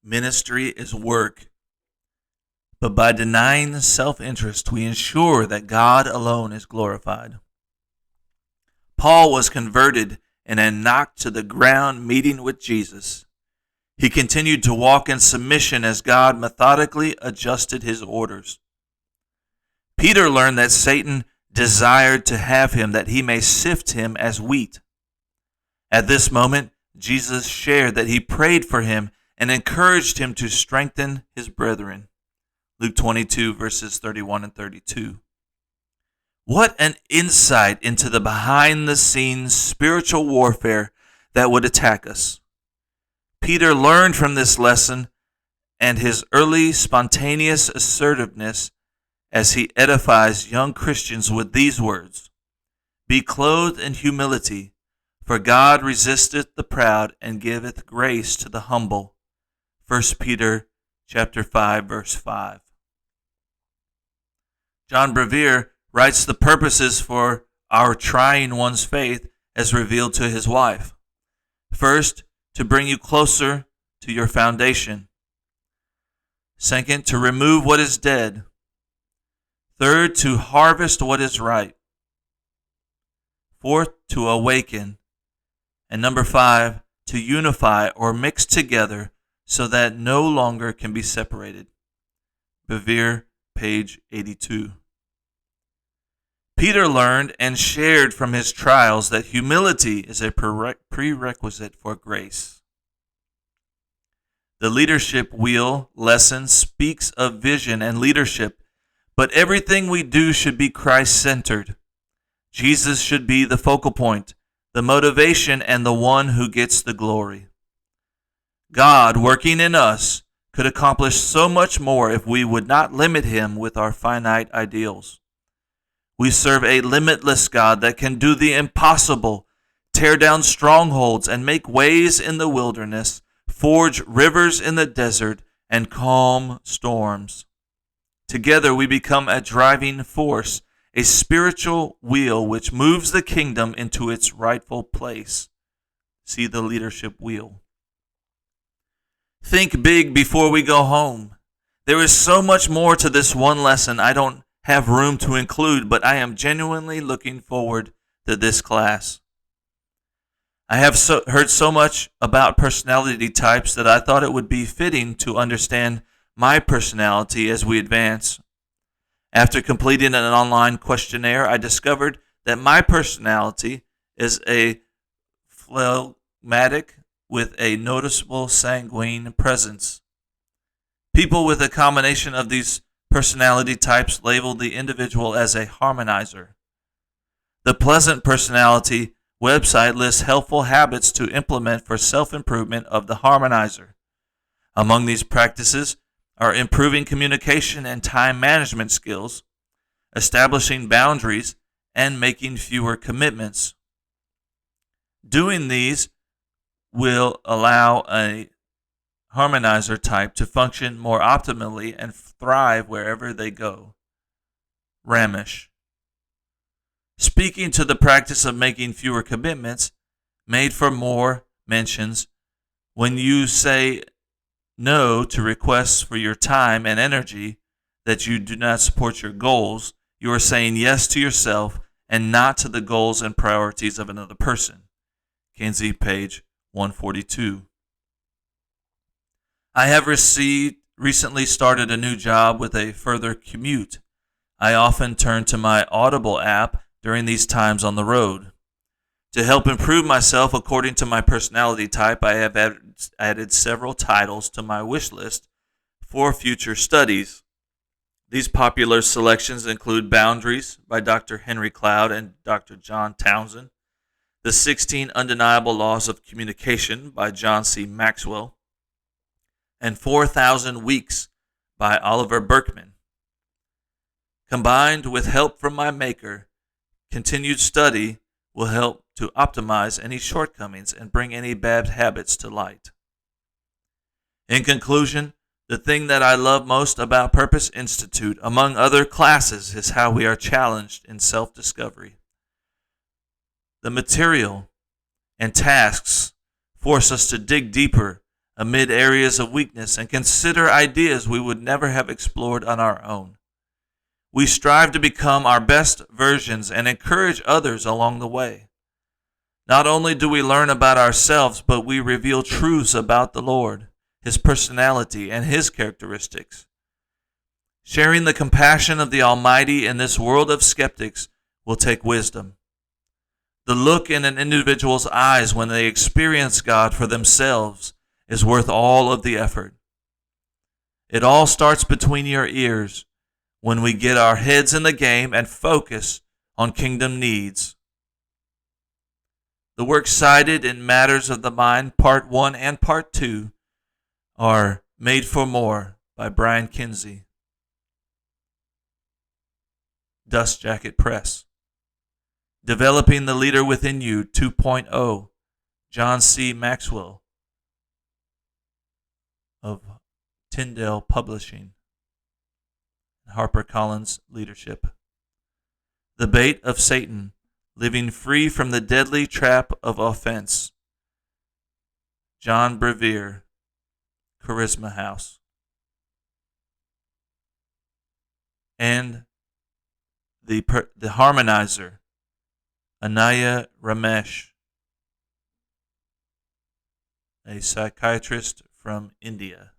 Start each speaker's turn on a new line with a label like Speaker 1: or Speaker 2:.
Speaker 1: Ministry is work, but by denying self-interest, we ensure that God alone is glorified. Paul was converted in a knocked to the ground meeting with Jesus. He continued to walk in submission as God methodically adjusted his orders. Peter learned that Satan desired to have him that he may sift him as wheat. At this moment, Jesus shared that he prayed for him and encouraged him to strengthen his brethren. Luke 22, verses 31 and 32. What an insight into the behind-the-scenes spiritual warfare that would attack us. Peter learned from this lesson and his early spontaneous assertiveness as he edifies young Christians with these words: "Be clothed in humility, for God resisteth the proud and giveth grace to the humble." 1 Peter chapter 5, verse 5. John Bevere writes the purposes for our trying one's faith as revealed to his wife. First, to bring you closer to your foundation. Second, to remove what is dead. Third, to harvest what is right. Fourth, to awaken. And number 5, to unify or mix together so that no longer can be separated. Bevere, page 82. Peter learned and shared from his trials that humility is a prerequisite for grace. The leadership wheel lesson speaks of vision and leadership, but everything we do should be Christ-centered. Jesus should be the focal point, the motivation, and the one who gets the glory. God, working in us, could accomplish so much more if we would not limit him with our finite ideals. We serve a limitless God that can do the impossible, tear down strongholds and make ways in the wilderness, forge rivers in the desert, and calm storms. Together we become a driving force, a spiritual wheel which moves the kingdom into its rightful place. See the leadership wheel. Think big before we go home. There is so much more to this one lesson I don't have room to include, but I am genuinely looking forward to this class. I have heard so much about personality types that I thought it would be fitting to understand my personality as we advance. After completing an online questionnaire, I discovered that my personality is a phlegmatic with a noticeable sanguine presence. People with a combination of these personality types label the individual as a harmonizer. The Pleasant Personality website lists helpful habits to implement for self-improvement of the harmonizer. Among these practices are improving communication and time management skills, establishing boundaries, and making fewer commitments. Doing these will allow a harmonizer type to function more optimally and thrive wherever they go. Ramesh. Speaking to the practice of making fewer commitments, Made for More mentions, when you say no to requests for your time and energy that you do not support your goals, you are saying yes to yourself and not to the goals and priorities of another person. Kinsey, page 142. I have recently started a new job with a further commute. I often turn to my Audible app during these times on the road. To help improve myself according to my personality type, I have added several titles to my wish list for future studies. These popular selections include Boundaries by Dr. Henry Cloud and Dr. John Townsend, The 16 Undeniable Laws of Communication by John C. Maxwell, and 4,000 Weeks by Oliver Burkeman. Combined with help from my maker, continued study will help to optimize any shortcomings and bring any bad habits to light. In conclusion, the thing that I love most about Purpose Institute, among other classes, is how we are challenged in self-discovery. The material and tasks force us to dig deeper amid areas of weakness and consider ideas we would never have explored on our own. We strive to become our best versions and encourage others along the way. Not only do we learn about ourselves, but we reveal truths about the Lord, His personality, and His characteristics. Sharing the compassion of the Almighty in this world of skeptics will take wisdom. The look in an individual's eyes when they experience God for themselves is worth all of the effort. It all starts between your ears when we get our heads in the game and focus on kingdom needs. The works cited in Matters of the Mind, Part 1 and Part 2, are Made for More by Brian Kinsey. Dust Jacket Press. Developing the Leader Within You 2.0, John C. Maxwell of Tyndale Publishing. HarperCollins Leadership. The Bait of Satan, Living Free from the Deadly Trap of Offense. John Bevere, Charisma House. And the Harmonizer, Anaya Ramesh, a psychiatrist from India.